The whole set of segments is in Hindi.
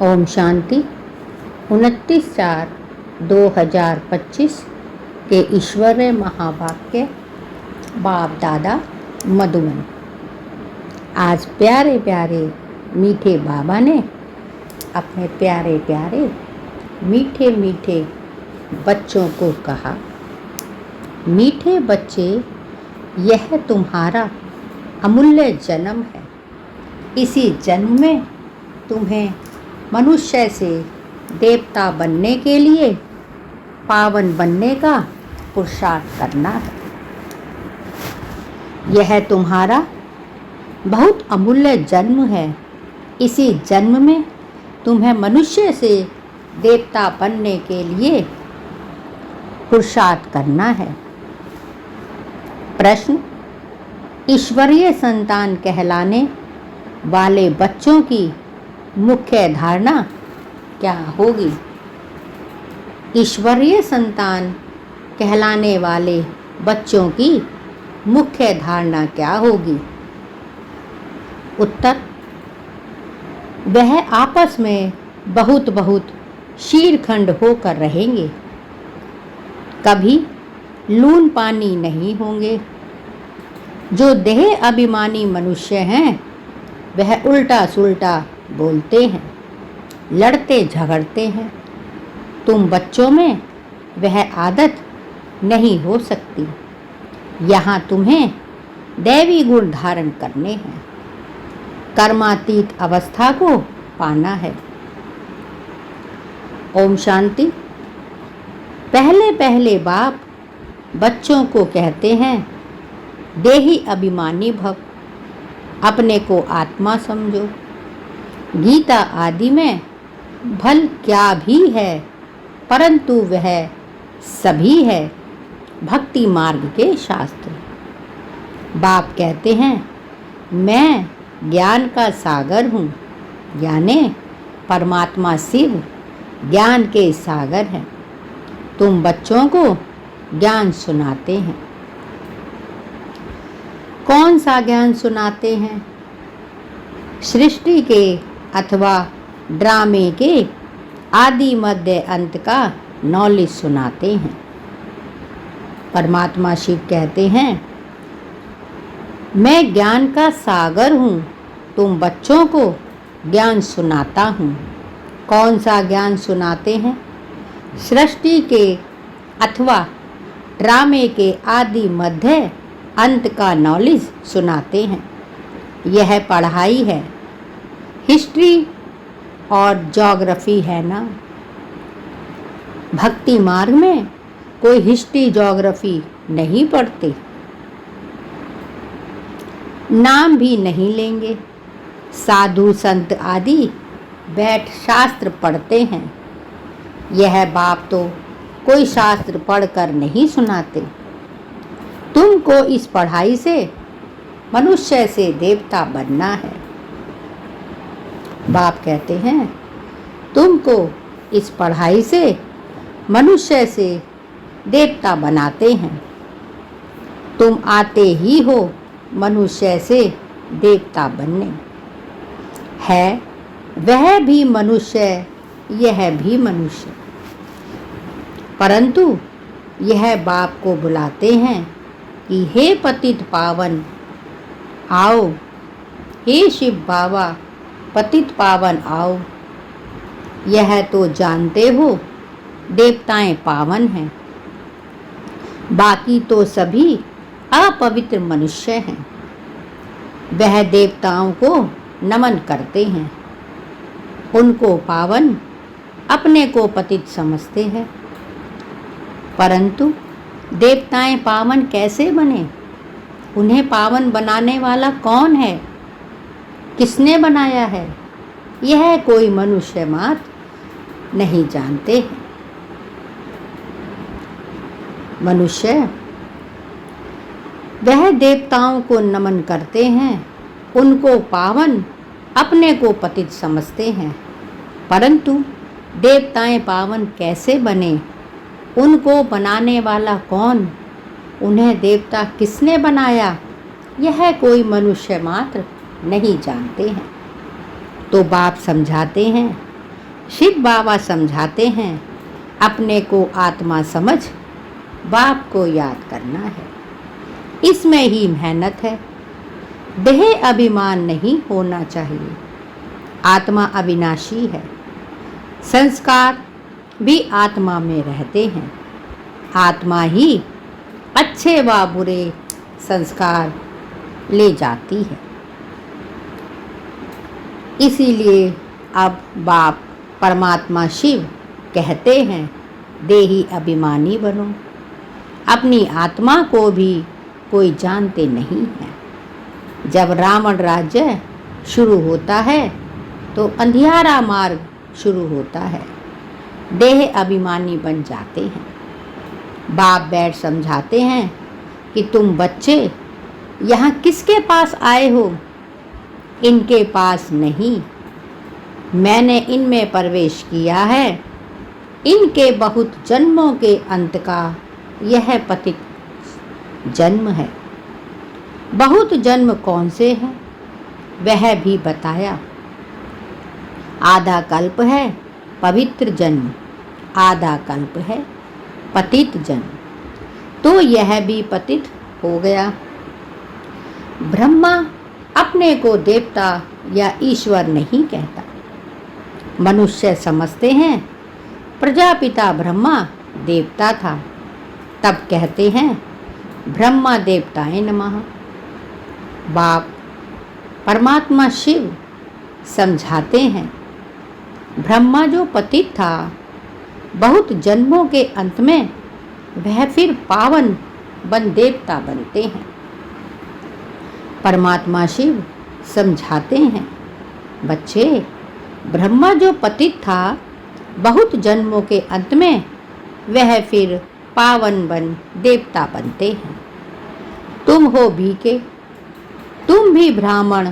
ओम शांति। 29/4/2025 के ईश्वरीय महावाक्य बाप दादा मधुबन। आज प्यारे प्यारे मीठे बाबा ने अपने प्यारे प्यारे मीठे मीठे बच्चों को कहा, मीठे बच्चे, यह तुम्हारा अमूल्य जन्म है। इसी जन्म में तुम्हें मनुष्य से देवता बनने के लिए पावन बनने का पुरुषार्थ करना है। यह तुम्हारा बहुत अमूल्य जन्म है। इसी जन्म में तुम्हें मनुष्य से देवता बनने के लिए पुरुषार्थ करना है। प्रश्न, ईश्वरीय संतान कहलाने वाले बच्चों की मुख्य धारणा क्या होगी? ईश्वरीय संतान कहलाने वाले बच्चों की मुख्य धारणा क्या होगी? उत्तर, वह आपस में बहुत बहुत शीरखंड होकर रहेंगे, कभी लून पानी नहीं होंगे। जो देह अभिमानी मनुष्य हैं वह उल्टा सुल्टा बोलते हैं, लड़ते झगड़ते हैं। तुम बच्चों में वह आदत नहीं हो सकती। यहाँ तुम्हें दैवी गुण धारण करने हैं, कर्मातीत अवस्था को पाना है। ओम शांति। पहले पहले बाप बच्चों को कहते हैं, देही अभिमानी भव, अपने को आत्मा समझो। गीता आदि में भल क्या भी है, परंतु वह सभी है भक्ति मार्ग के शास्त्र। बाप कहते हैं, मैं ज्ञान का सागर हूँ, यानी परमात्मा शिव ज्ञान के सागर हैं। तुम बच्चों को ज्ञान सुनाते हैं। कौन सा ज्ञान सुनाते हैं? सृष्टि के अथवा ड्रामे के आदि मध्य अंत का नॉलेज सुनाते हैं। परमात्मा शिव कहते हैं, मैं ज्ञान का सागर हूँ, तुम बच्चों को ज्ञान सुनाता हूँ। कौन सा ज्ञान सुनाते हैं? सृष्टि के अथवा ड्रामे के आदि मध्य अंत का नॉलेज सुनाते हैं। यह पढ़ाई है, हिस्ट्री और ज्योग्राफी है ना। भक्ति मार्ग में कोई हिस्ट्री ज्योग्राफी नहीं पढ़ते, नाम भी नहीं लेंगे। साधु संत आदि बैठ शास्त्र पढ़ते हैं। यह बाप तो कोई शास्त्र पढ़कर नहीं सुनाते। तुमको इस पढ़ाई से मनुष्य से देवता बनना है। बाप कहते हैं, तुमको इस पढ़ाई से मनुष्य से देवता बनाते हैं। तुम आते ही हो मनुष्य से देवता बनने। है वह भी मनुष्य, यह भी मनुष्य, परंतु यह बाप को बुलाते हैं कि हे पतित पावन आओ, हे शिव बाबा पतित पावन आओ। यह तो जानते हो देवताएं पावन हैं, बाकी तो सभी अपवित्र मनुष्य हैं। वह देवताओं को नमन करते हैं, उनको पावन अपने को पतित समझते हैं। परंतु देवताएं पावन कैसे बने? उन्हें पावन बनाने वाला कौन है? किसने बनाया है? यह कोई मनुष्य मात्र नहीं जानते हैं। मनुष्य वह देवताओं को नमन करते हैं, उनको पावन अपने को पतित समझते हैं। परंतु देवताएं पावन कैसे बने? उनको बनाने वाला कौन? उन्हें देवता किसने बनाया? यह कोई मनुष्य मात्र नहीं जानते हैं। तो बाप समझाते हैं, शिव बाबा समझाते हैं, अपने को आत्मा समझ बाप को याद करना है। इसमें ही मेहनत है। देह अभिमान नहीं होना चाहिए। आत्मा अविनाशी है। संस्कार भी आत्मा में रहते हैं। आत्मा ही अच्छे व बुरे संस्कार ले जाती है। इसीलिए अब बाप परमात्मा शिव कहते हैं, देही अभिमानी बनो। अपनी आत्मा को भी कोई जानते नहीं है। जब रावण राज्य शुरू होता है तो अंधियारा मार्ग शुरू होता है। देह अभिमानी बन जाते हैं। बाप बैठ समझाते हैं कि तुम बच्चे यहाँ किसके पास आए हो? इनके पास नहीं, मैंने इनमें प्रवेश किया है। इनके बहुत जन्मों के अंत का यह पतित जन्म है। बहुत जन्म कौन से हैं वह भी बताया। आधा कल्प है पवित्र जन्म, आधा कल्प है पतित जन्म, तो यह भी पतित हो गया। ब्रह्मा अपने को देवता या ईश्वर नहीं कहता। मनुष्य समझते हैं प्रजापिता ब्रह्मा देवता था, तब कहते हैं ब्रह्मा देवताए नमः। बाप परमात्मा शिव समझाते हैं, ब्रह्मा जो पतित था, बहुत जन्मों के अंत में वह फिर पावन बन देवता बनते हैं। परमात्मा शिव समझाते हैं, बच्चे ब्रह्मा जो पतित था, बहुत जन्मों के अंत में वह फिर पावन बन देवता बनते हैं। तुम हो बीके, तुम भी ब्राह्मण,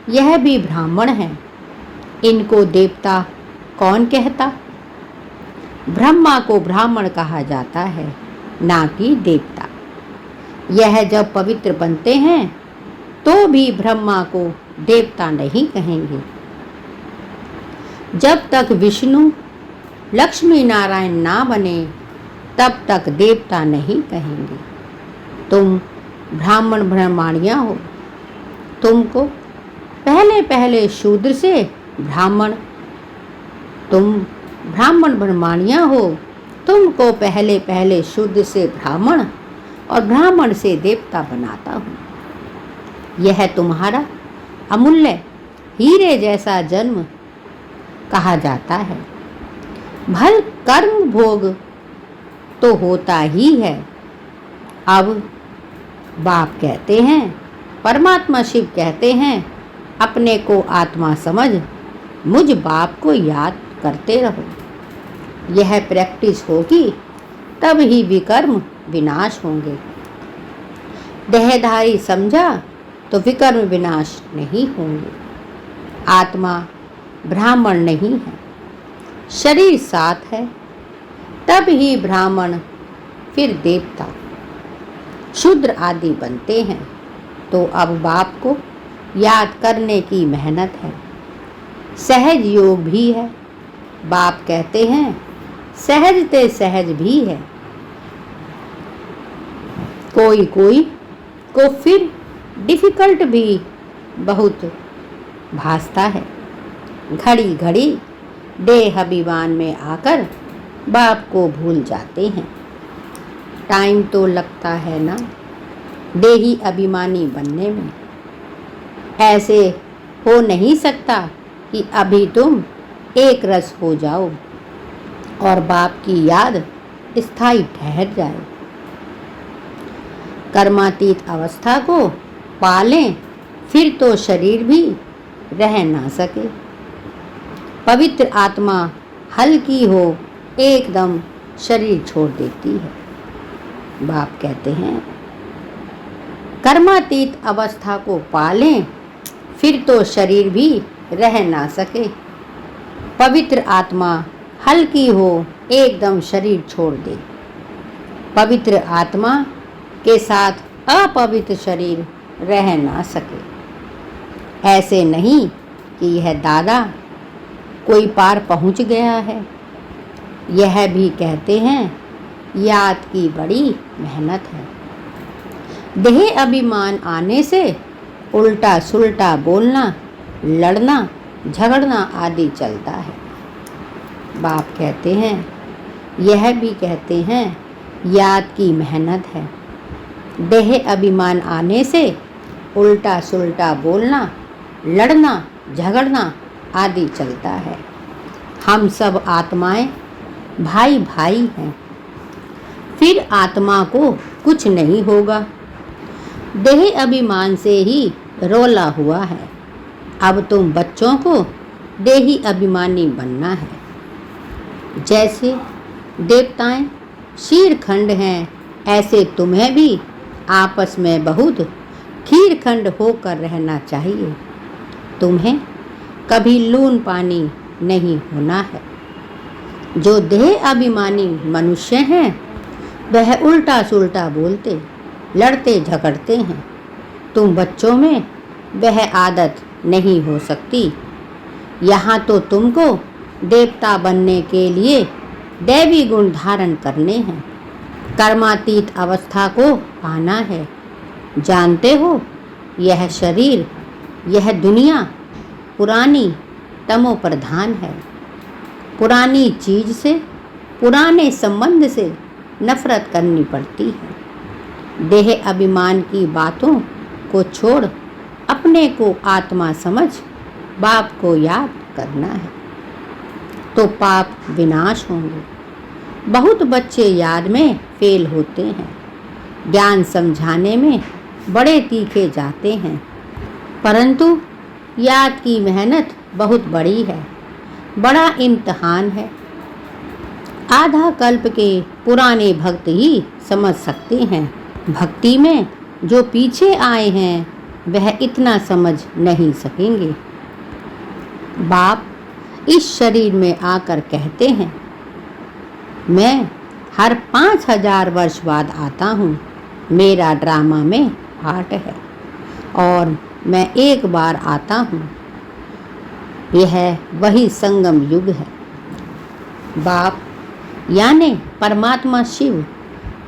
यह भी ब्राह्मण है। इनको देवता कौन कहता? ब्रह्मा को ब्राह्मण कहा जाता है, ना कि देवता। यह जब पवित्र बनते हैं तो भी ब्रह्मा को देवता नहीं कहेंगे। जब तक विष्णु लक्ष्मी नारायण ना बने तब तक देवता नहीं कहेंगे। तुम ब्राह्मण ब्राह्मणियाँ हो। तुमको पहले पहले शूद्र से ब्राह्मण, तुम ब्राह्मण ब्राह्मणियाँ हो। तुमको पहले पहले शूद्र से ब्राह्मण और ब्राह्मण से देवता बनाता हूँ। यह तुम्हारा अमूल्य हीरे जैसा जन्म कहा जाता है। भल कर्म भोग तो होता ही है। अब बाप कहते हैं, परमात्मा शिव कहते हैं, अपने को आत्मा समझ मुझ बाप को याद करते रहो। यह प्रैक्टिस होगी तब ही विकर्म विनाश होंगे। देहधारी समझा तो विकर्म विनाश नहीं होंगे। आत्मा ब्राह्मण नहीं है, शरीर साथ है, तब ही ब्राह्मण फिर देवता शूद्र आदि बनते हैं। तो अब बाप को याद करने की मेहनत है। सहज योग भी है। बाप कहते हैं सहजते सहज भी है। कोई कोई को फिर डिफिकल्ट भी बहुत भासता है। घड़ी घड़ी देह अभिमान में आकर बाप को भूल जाते हैं। टाइम तो लगता है ना देही अभिमानी बनने में। ऐसे हो नहीं सकता कि अभी तुम एक रस हो जाओ और बाप की याद स्थायी ठहर जाए। कर्मातीत अवस्था को पालें, फिर तो शरीर भी रह ना सके। पवित्र आत्मा हल्की हो एकदम शरीर छोड़ देती है। बाप कहते हैं कर्मातीत अवस्था को पालें, फिर तो शरीर भी रह ना सके। पवित्र आत्मा हल्की हो एकदम शरीर छोड़ दे। पवित्र आत्मा के साथ अपवित्र शरीर रह ना सके। ऐसे नहीं कि यह दादा कोई पार पहुंच गया है। यह भी कहते हैं याद की बड़ी मेहनत है। देह अभिमान आने से उल्टा सुल्टा बोलना, लड़ना, झगड़ना आदि चलता है। बाप कहते हैं, यह भी कहते हैं याद की मेहनत है। देह अभिमान आने से उल्टा सुल्टा बोलना, लड़ना, झगड़ना आदि चलता है। हम सब आत्माएं भाई भाई हैं। फिर आत्मा को कुछ नहीं होगा। देह अभिमान से ही रोला हुआ है। अब तुम बच्चों को देही अभिमानी बनना है। जैसे देवताएं शीरखंड हैं, ऐसे तुम्हें भी आपस में बहुत खीरखंड होकर रहना चाहिए। तुम्हें कभी लून पानी नहीं होना है। जो देह अभिमानी मनुष्य हैं वह उल्टा सुल्टा बोलते, लड़ते झगड़ते हैं। तुम बच्चों में वह आदत नहीं हो सकती। यहाँ तो तुमको देवता बनने के लिए दैवी गुण धारण करने हैं। कर्मातीत अवस्था को पाना है। जानते हो, यह शरीर, यह दुनिया पुरानी तमो प्रधान है। पुरानी चीज से, पुराने संबंध से नफरत करनी पड़ती है। देह अभिमान की बातों को छोड़ अपने को आत्मा समझ बाप को याद करना है, तो पाप विनाश होंगे। बहुत बच्चे याद में फेल होते हैं। ज्ञान समझाने में बड़े तीखे जाते हैं, परंतु याद की मेहनत बहुत बड़ी है, बड़ा इम्तहान है। आधा कल्प के पुराने भक्त ही समझ सकते हैं। भक्ति में जो पीछे आए हैं वह इतना समझ नहीं सकेंगे। बाप इस शरीर में आकर कहते हैं, मैं हर 5000 वर्ष बाद आता हूँ। मेरा ड्रामा में पार्ट है और मैं एक बार आता हूँ। यह वही संगम युग है। बाप यानी परमात्मा शिव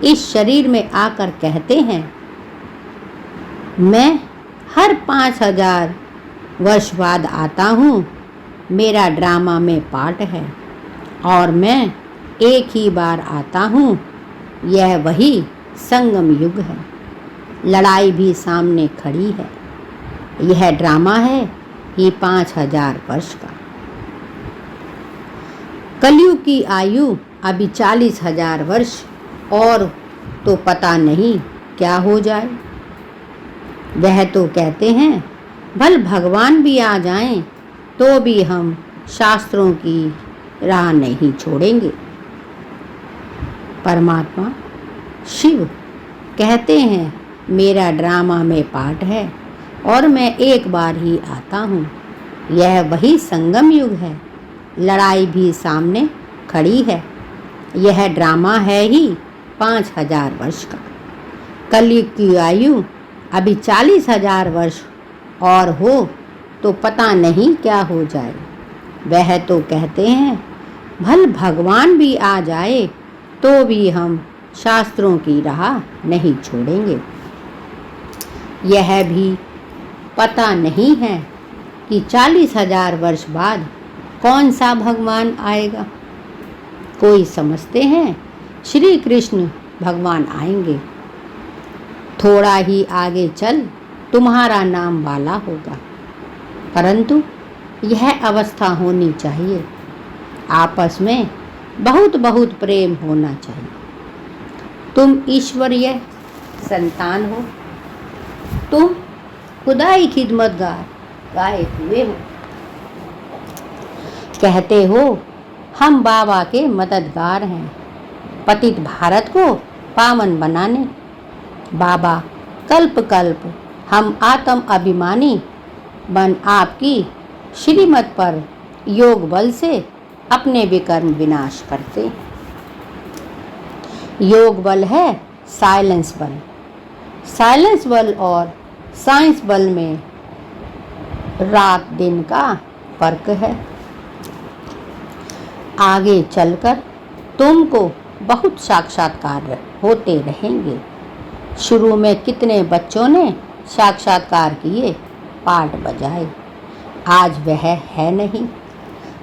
इस शरीर में आकर कहते हैं, मैं हर 5000 वर्ष बाद आता हूँ। मेरा ड्रामा में पार्ट है और मैं एक ही बार आता हूँ। यह वही संगम युग है। लड़ाई भी सामने खड़ी है। यह ड्रामा है कि 5000 वर्ष का। कलयुग की आयु अभी 40,000 वर्ष और तो पता नहीं क्या हो जाए। वह तो कहते हैं भल भगवान भी आ जाएं तो भी हम शास्त्रों की राह नहीं छोड़ेंगे। परमात्मा शिव कहते हैं, मेरा ड्रामा में पार्ट है और मैं एक बार ही आता हूँ। यह वही संगम युग है। लड़ाई भी सामने खड़ी है। यह ड्रामा है ही 5000 वर्ष का। कलयुग की आयु अभी 40,000 वर्ष और हो तो पता नहीं क्या हो जाए। वह तो कहते हैं भल भगवान भी आ जाए तो भी हम शास्त्रों की राह नहीं छोड़ेंगे। यह भी पता नहीं है कि 40,000 वर्ष बाद कौन सा भगवान आएगा। कोई समझते हैं श्री कृष्ण भगवान आएंगे। थोड़ा ही आगे चल तुम्हारा नाम वाला होगा, परंतु यह अवस्था होनी चाहिए। आपस में बहुत बहुत प्रेम होना चाहिए। तुम ईश्वरीय संतान हो। तुम खुदाई खिदमतगार गाए हुए हो। कहते हो हम बाबा के मददगार हैं, पतित भारत को पावन बनाने। बाबा कल्प कल्प हम आत्म अभिमानी बन आपकी श्रीमत पर योग बल से अपने विकर्म विनाश करते हैं। योग बल है साइलेंस बल। साइलेंस बल और साइंस बल में रात दिन का फर्क है। आगे चलकर तुमको बहुत साक्षात्कार होते रहेंगे। शुरू में कितने बच्चों ने साक्षात्कार किए, पाठ बजाए, आज वह है नहीं,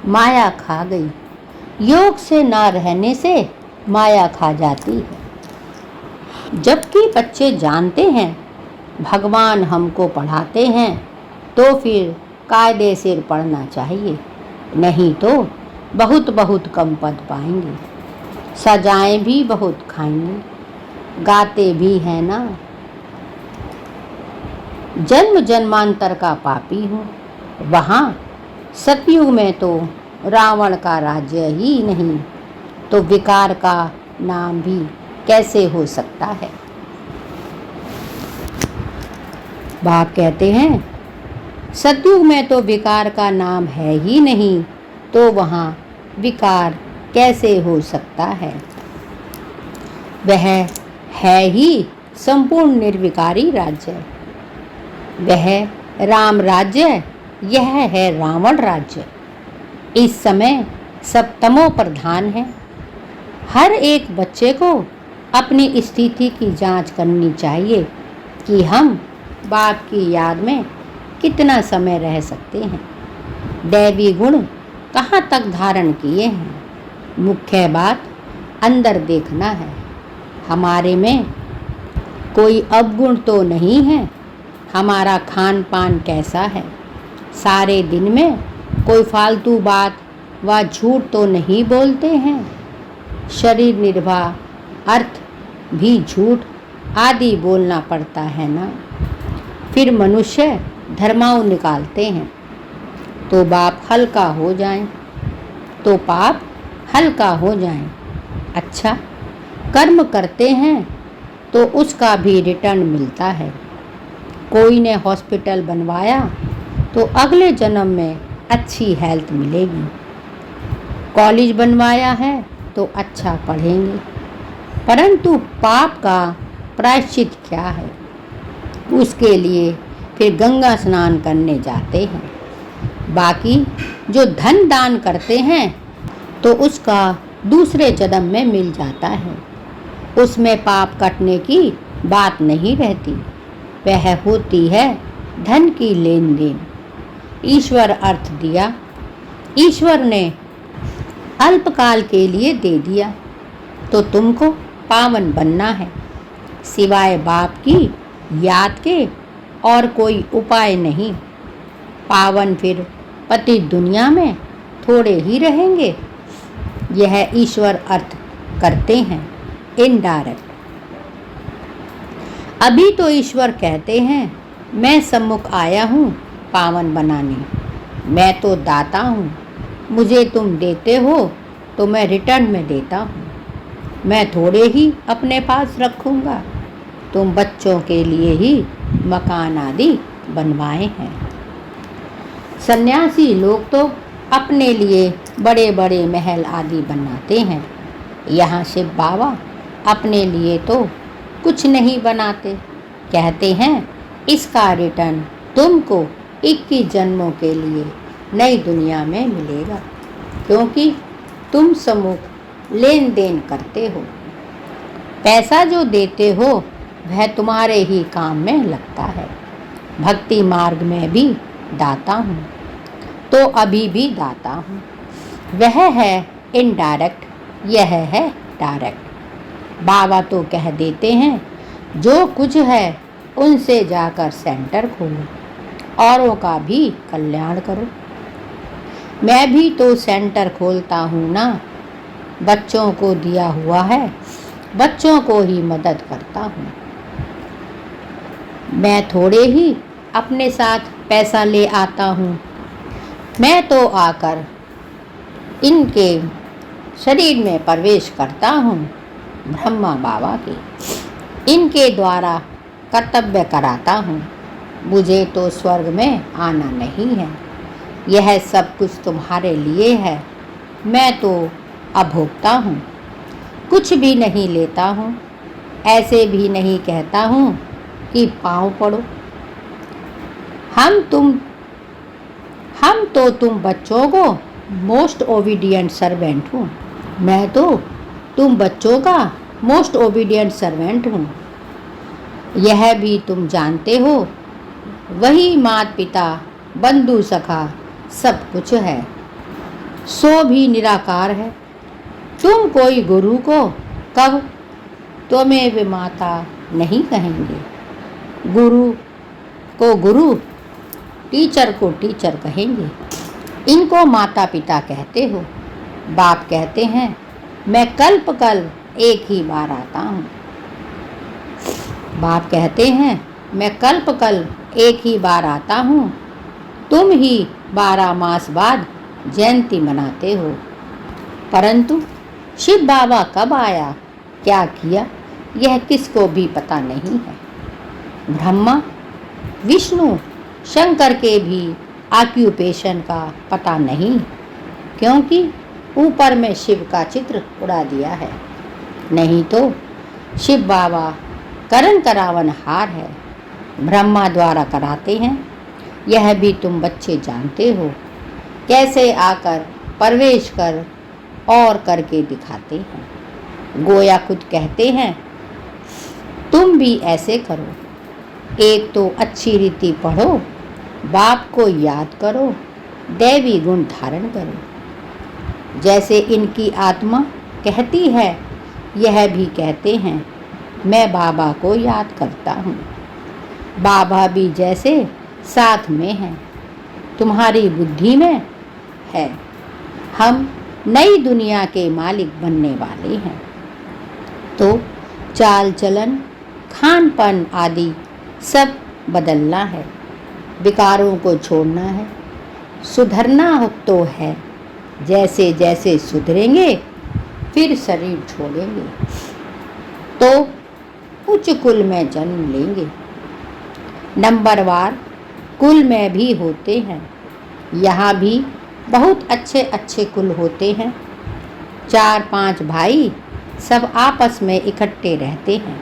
माया खा गई। योग से ना रहने से माया खा जाती है। जबकि बच्चे जानते हैं भगवान हमको पढ़ाते हैं, तो फिर कायदे से पढ़ना चाहिए, नहीं तो बहुत बहुत कम पद पाएंगे, सजाएं भी बहुत खाएंगे। गाते भी हैं ना, जन्म जन्मांतर का पापी हूँ। वहाँ सतयुग में तो रावण का राज्य ही नहीं, तो विकार का नाम भी कैसे हो सकता है। बाप कहते हैं सतयुग में तो विकार का नाम है ही नहीं, तो वहाँ विकार कैसे हो सकता है। वह है ही संपूर्ण निर्विकारी राज्य, वह राम राज्य, यह है रावण राज्य। इस समय सब तमो प्रधान है। हर एक बच्चे को अपनी स्थिति की जांच करनी चाहिए कि हम बाप की याद में कितना समय रह सकते हैं, दैवी गुण कहाँ तक धारण किए हैं। मुख्य बात अंदर देखना है, हमारे में कोई अवगुण तो नहीं है। हमारा खान पान कैसा है, सारे दिन में कोई फालतू बात व झूठ तो नहीं बोलते हैं। शरीर निर्वाह, अर्थ भी झूठ आदि बोलना पड़ता है ना। फिर मनुष्य धर्माऊ निकालते हैं तो बाप हल्का हो जाए, तो पाप हल्का हो जाए। अच्छा कर्म करते हैं तो उसका भी रिटर्न मिलता है। कोई ने हॉस्पिटल बनवाया तो अगले जन्म में अच्छी हेल्थ मिलेगी। कॉलेज बनवाया है तो अच्छा पढ़ेंगे। परंतु पाप का प्रायश्चित क्या है, उसके लिए फिर गंगा स्नान करने जाते हैं। बाकी जो धन दान करते हैं तो उसका दूसरे जन्म में मिल जाता है, उसमें पाप कटने की बात नहीं रहती। वह होती है धन की लेन देन। ईश्वर अर्थ दिया, ईश्वर ने अल्पकाल के लिए दे दिया, तो तुमको पावन बनना है। सिवाय बाप की याद के और कोई उपाय नहीं। पावन फिर पति दुनिया में थोड़े ही रहेंगे। यह ईश्वर अर्थ करते हैं इनडायरेक्ट। अभी तो ईश्वर कहते हैं मैं सम्मुख आया हूँ पावन बनाने, मैं तो दाता हूँ, मुझे तुम देते हो तो मैं रिटर्न में देता हूँ। मैं थोड़े ही अपने पास रखूँगा, तुम बच्चों के लिए ही मकान आदि बनवाए हैं। सन्यासी लोग तो अपने लिए बड़े बड़े महल आदि बनाते हैं। यहाँ शिव बाबा अपने लिए तो कुछ नहीं बनाते, कहते हैं इसका रिटर्न तुमको 21 जन्मों के लिए नई दुनिया में मिलेगा, क्योंकि तुम सम्मुख लेन देन करते हो। पैसा जो देते हो वह तुम्हारे ही काम में लगता है। भक्ति मार्ग में भी दाता हूँ, तो अभी भी दाता हूँ। वह है इनडायरेक्ट, यह है डायरेक्ट। बाबा तो कह देते हैं जो कुछ है उनसे जाकर सेंटर खोलो, औरों का भी कल्याण करो। मैं भी तो सेंटर खोलता हूँ ना, बच्चों को दिया हुआ है, बच्चों को ही मदद करता हूँ। मैं थोड़े ही अपने साथ पैसा ले आता हूँ, मैं तो आकर इनके शरीर में प्रवेश करता हूँ, ब्रह्मा बाबा के, इनके द्वारा कर्तव्य कराता हूँ। मुझे तो स्वर्ग में आना नहीं है, यह सब कुछ तुम्हारे लिए है। मैं तो अभोक्ता हूँ, कुछ भी नहीं लेता हूँ, ऐसे भी नहीं कहता हूँ कि पाँव पड़ो। हम तो तुम बच्चों को मोस्ट ओबीडियंट सर्वेंट हूँ। मैं तो तुम बच्चों का मोस्ट ओबीडियंट सर्वेंट हूँ। यह भी तुम जानते हो, वही माता पिता बंधु सखा सब कुछ है, सो भी निराकार है। तुम कोई गुरु को कब त्वमेव माता नहीं कहेंगे। गुरु को गुरु, टीचर को टीचर कहेंगे। इनको माता पिता कहते हो। बाप कहते हैं मैं कल्प कल्प एक ही बार आता हूँ। बाप कहते हैं मैं कल्प कल्प एक ही बार आता हूँ। तुम ही 12 मास बाद जयंती मनाते हो। परंतु शिव बाबा कब आया, क्या किया, यह किसको भी पता नहीं है। ब्रह्मा विष्णु शंकर के भी ऑक्यूपेशन का पता नहीं, क्योंकि ऊपर में शिव का चित्र उड़ा दिया है। नहीं तो शिव बाबा करण करावन हार है, ब्रह्मा द्वारा कराते हैं। यह भी तुम बच्चे जानते हो। कैसे आकर प्रवेश कर और करके दिखाते हैं। गोया खुद कहते हैं तुम भी ऐसे करो। एक तो अच्छी रीति पढ़ो, बाप को याद करो, दैवी गुण धारण करो। जैसे इनकी आत्मा कहती है, यह भी कहते हैं मैं बाबा को याद करता हूँ। बाबा भी जैसे साथ में हैं, तुम्हारी बुद्धि में है। हम नई दुनिया के मालिक बनने वाले हैं, तो चाल चलन खान पान आदि सब बदलना है। विकारों को छोड़ना है, सुधरना तो है। जैसे जैसे सुधरेंगे फिर शरीर छोड़ेंगे तो उच्च कुल में जन्म लेंगे। नंबरवार कुल में भी होते हैं। यहाँ भी बहुत अच्छे अच्छे कुल होते हैं। 4-5 भाई सब आपस में इकट्ठे रहते हैं।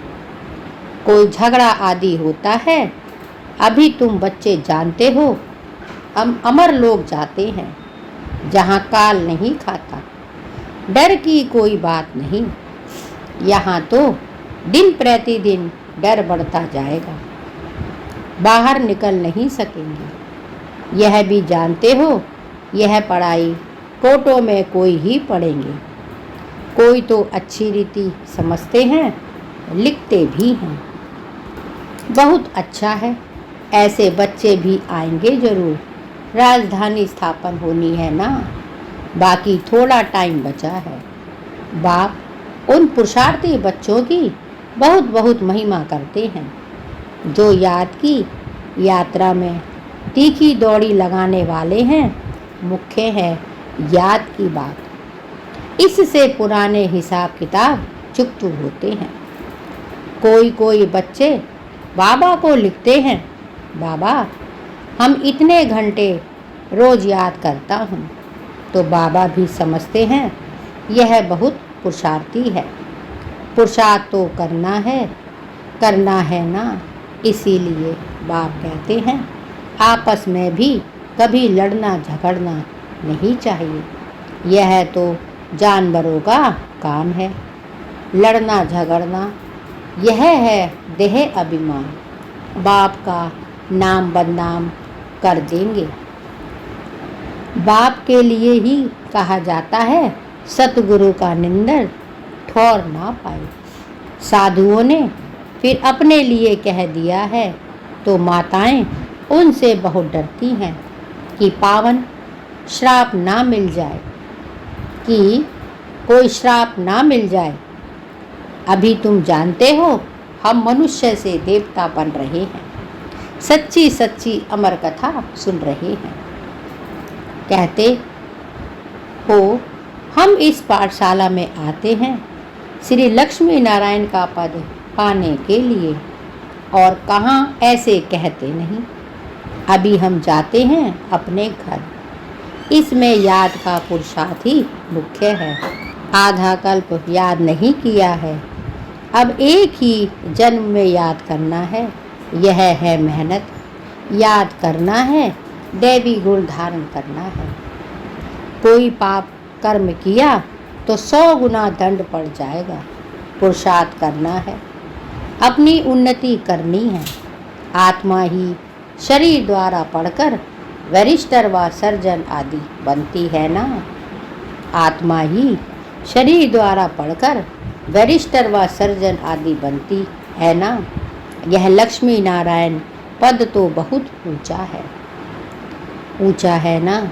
कोई झगड़ा आदि होता है, अभी तुम बच्चे जानते हो, हम अमर लोग जाते हैं, जहाँ काल नहीं खाता। डर की कोई बात नहीं। यहाँ तो दिन प्रतिदिन डर बढ़ता जाएगा, बाहर निकल नहीं सकेंगे। यह भी जानते हो, यह पढ़ाई कोटों में कोई ही पढ़ेंगे। कोई तो अच्छी रीति समझते हैं, लिखते भी हैं। बहुत अच्छा है, ऐसे बच्चे भी आएंगे जरूर। राजधानी स्थापन होनी है ना, बाकी थोड़ा टाइम बचा है। बाप उन पुरुषार्थी बच्चों की बहुत बहुत महिमा करते हैं, जो याद की यात्रा में तीखी दौड़ी लगाने वाले हैं। मुख्य है याद की बात। इससे पुराने हिसाब किताब चुप होते हैं। कोई कोई बच्चे बाबा को लिखते हैं, बाबा हम इतने घंटे रोज़ याद करता हूँ। तो बाबा भी समझते हैं यह बहुत पुरुषार्थी है। पुरुषार्थ तो करना है ना। इसीलिए बाप कहते हैं आपस में भी कभी लड़ना झगड़ना नहीं चाहिए। यह तो जानवरों का काम है। लड़ना झगड़ना यह है देह अभिमान। बाप का नाम बदनाम कर देंगे। बाप के लिए ही कहा जाता है सतगुरु का निंदन ठौर ना पाए। साधुओं ने फिर अपने लिए कह दिया है, तो माताएं उनसे बहुत डरती हैं कि पावन श्राप ना मिल जाए, कि कोई श्राप ना मिल जाए। अभी तुम जानते हो हम मनुष्य से देवता बन रहे हैं, सच्ची सच्ची अमर कथा सुन रहे हैं। कहते हो हम इस पाठशाला में आते हैं श्री लक्ष्मी नारायण का पद पाने के लिए, और कहाँ ऐसे कहते नहीं। अभी हम जाते हैं अपने घर। इसमें याद का पुरुषार्थ ही मुख्य है। आधा कल्प याद नहीं किया है, अब एक ही जन्म में याद करना है। यह है मेहनत। याद करना है, दैवी गुण धारण करना है। कोई पाप कर्म किया तो 100 गुना दंड पड़ जाएगा। पुरुषार्थ करना है, अपनी उन्नति करनी है। आत्मा ही शरीर द्वारा पढ़कर बैरिस्टर व सर्जन आदि बनती है ना। आत्मा ही शरीर द्वारा पढ़कर बैरिस्टर व सर्जन आदि बनती है ना। यह लक्ष्मी नारायण पद तो बहुत ऊंचा है ना।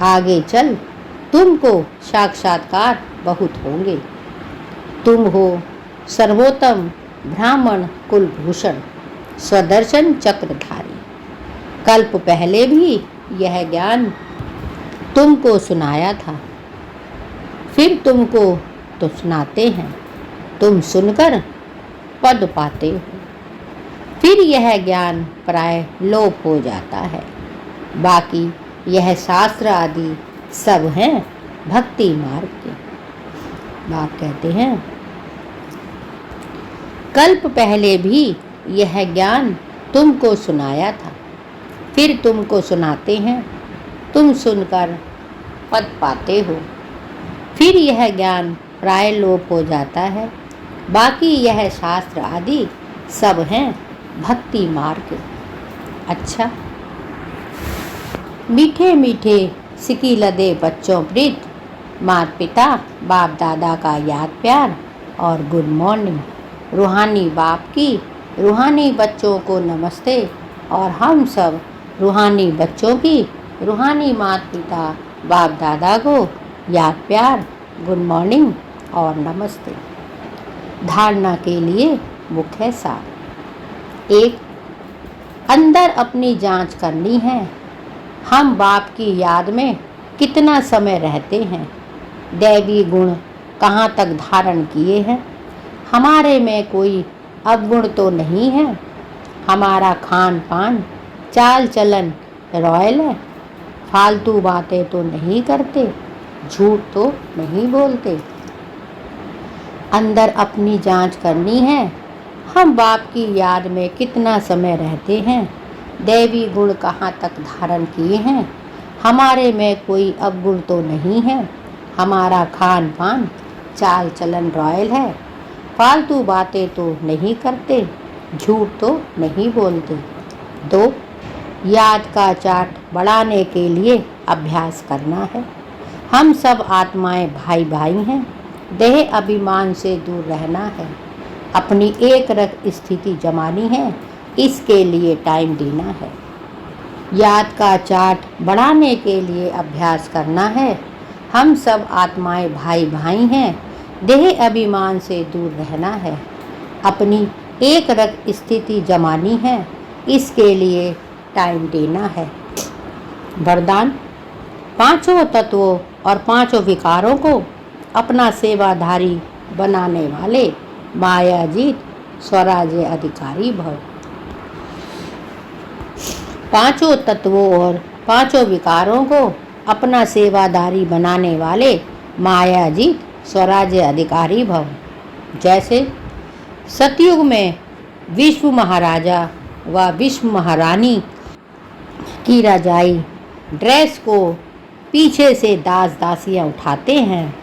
आगे चल तुमको साक्षात्कार बहुत होंगे। तुम हो सर्वोत्तम ब्राह्मण कुलभूषण स्वदर्शन चक्रधारी। कल्प पहले भी यह ज्ञान तुमको सुनाया था, फिर तुमको तो सुनाते हैं। तुम सुनकर पद पाते हो, फिर यह ज्ञान प्राय लोप हो जाता है। बाकी यह शास्त्र आदि सब हैं भक्ति मार्ग के। बाप कहते हैं, कल्प पहले भी यह ज्ञान तुमको सुनाया था, फिर तुमको सुनाते हैं। तुम सुनकर पद पाते हो, फिर यह ज्ञान प्राय लोप हो जाता है। बाकी यह शास्त्र आदि सब हैं भक्ति मार्ग। अच्छा, मीठे मीठे सिकी लदे बच्चों प्रीत, माता पिता बाप दादा का याद प्यार और गुड मॉर्निंग। रूहानी बाप की रूहानी बच्चों को नमस्ते, और हम सब रूहानी बच्चों की रूहानी माता पिता बाप दादा को याद प्यार, गुड मॉर्निंग और नमस्ते। धारणा के लिए मुख्य सार। 1. अंदर अपनी जांच करनी है। हम बाप की याद में कितना समय रहते हैं, दैवी गुण कहाँ तक धारण किए हैं, हमारे में कोई अवगुण तो नहीं है, हमारा खान पान चाल चलन रॉयल है, फालतू बातें तो नहीं करते, झूठ तो नहीं बोलते। अंदर अपनी जांच करनी है। हम बाप की याद में कितना समय रहते हैं, दैवी गुण कहाँ तक धारण किए हैं, हमारे में कोई अवगुण तो नहीं है, हमारा खान पान चाल चलन रॉयल है, फालतू बातें तो नहीं करते, झूठ तो नहीं बोलते। 2. याद का चार्ट बढ़ाने के लिए अभ्यास करना है। हम सब आत्माएं भाई भाई हैं, देह अभिमान से दूर रहना है, अपनी एक रख स्थिति जमानी है, इसके लिए टाइम देना है। याद का चार्ट बढ़ाने के लिए अभ्यास करना है। हम सब आत्माएं भाई भाई हैं, देह अभिमान से दूर रहना है, अपनी एक रख स्थिति जमानी है, इसके लिए टाइम देना है। वरदान। 5 तत्वों और 5 विकारों को अपना सेवाधारी बनाने वाले मायाजीत स्वराज्य अधिकारी भव। 5 तत्वों और 5 विकारों को अपना सेवाधारी बनाने वाले मायाजीत स्वराज्य अधिकारी भव। जैसे सतयुग में विश्व महाराजा व विश्व महारानी की रजाई ड्रेस को पीछे से दास दासियां उठाते हैं,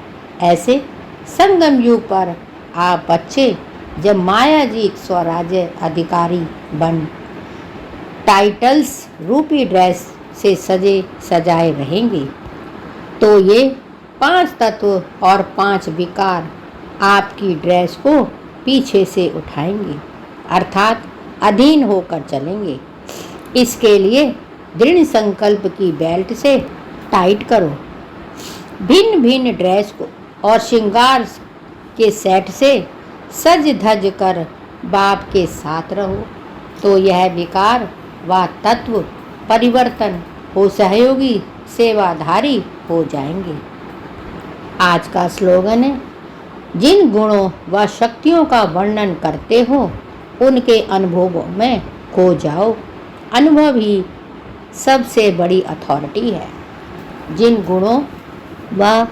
ऐसे संगम युग पर आप बच्चे जब मायाजीत स्वराज्य अधिकारी बन टाइटल्स रूपी ड्रेस से सजे सजाए रहेंगे, तो ये 5 तत्व और 5 विकार आपकी ड्रेस को पीछे से उठाएंगे, अर्थात अधीन होकर चलेंगे। इसके लिए दृढ़ संकल्प की बेल्ट से टाइट करो। भिन्न भिन्न ड्रेस को और श्रृंगार के सेट से सज धज कर बाप के साथ रहो, तो यह विकार व तत्व परिवर्तन हो सहयोगी सेवाधारी हो जाएंगे। आज का स्लोगन है, जिन गुणों व शक्तियों का वर्णन करते हो उनके अनुभवों में खो जाओ। अनुभव ही सबसे बड़ी अथॉरिटी है। जिन गुणों व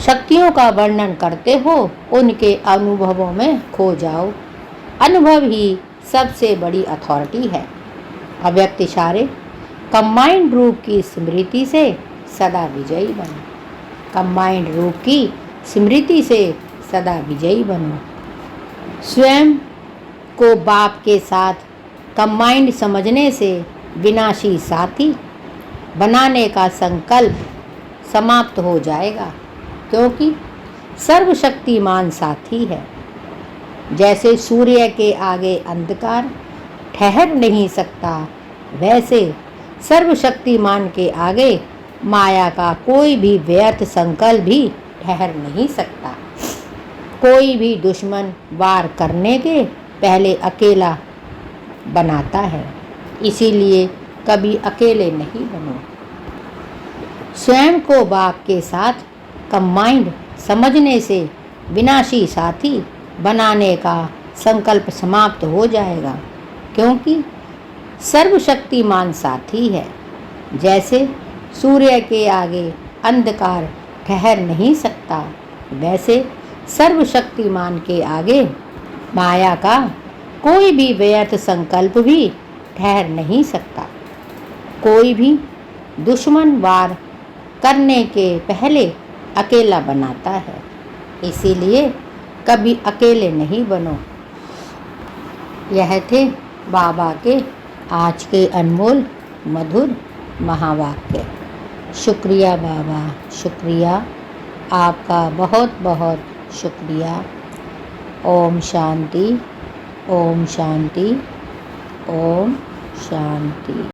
शक्तियों का वर्णन करते हो उनके अनुभवों में खो जाओ। अनुभव ही सबसे बड़ी अथॉरिटी है। अव्यक्त इशारे कंबाइंड रूप की स्मृति से सदा विजयी बनो। कंबाइंड रूप की स्मृति से सदा विजयी बनो। स्वयं को बाप के साथ कंबाइंड समझने से विनाशी साथी बनाने का संकल्प समाप्त हो जाएगा, क्योंकि सर्वशक्तिमान साथी है। जैसे सूर्य के आगे अंधकार ठहर नहीं सकता, वैसे सर्वशक्तिमान के आगे माया का कोई भी व्यर्थ संकल्प भी ठहर नहीं सकता। कोई भी दुश्मन वार करने के पहले अकेला बनाता है, इसीलिए कभी अकेले नहीं बनो। स्वयं को बाप के साथ कंबाइंड समझने से विनाशी साथी बनाने का संकल्प समाप्त हो जाएगा, क्योंकि सर्वशक्तिमान साथी है। जैसे सूर्य के आगे अंधकार ठहर नहीं सकता, वैसे सर्वशक्तिमान के आगे माया का कोई भी व्यर्थ संकल्प भी ठहर नहीं सकता। कोई भी दुश्मन वार करने के पहले अकेला बनाता है, इसीलिए कभी अकेले नहीं बनो। यह थे बाबा के आज के अनमोल मधुर महावाक्य। शुक्रिया बाबा, शुक्रिया, आपका बहुत बहुत शुक्रिया। ओम शांति, ओम शांति, ओम शांति।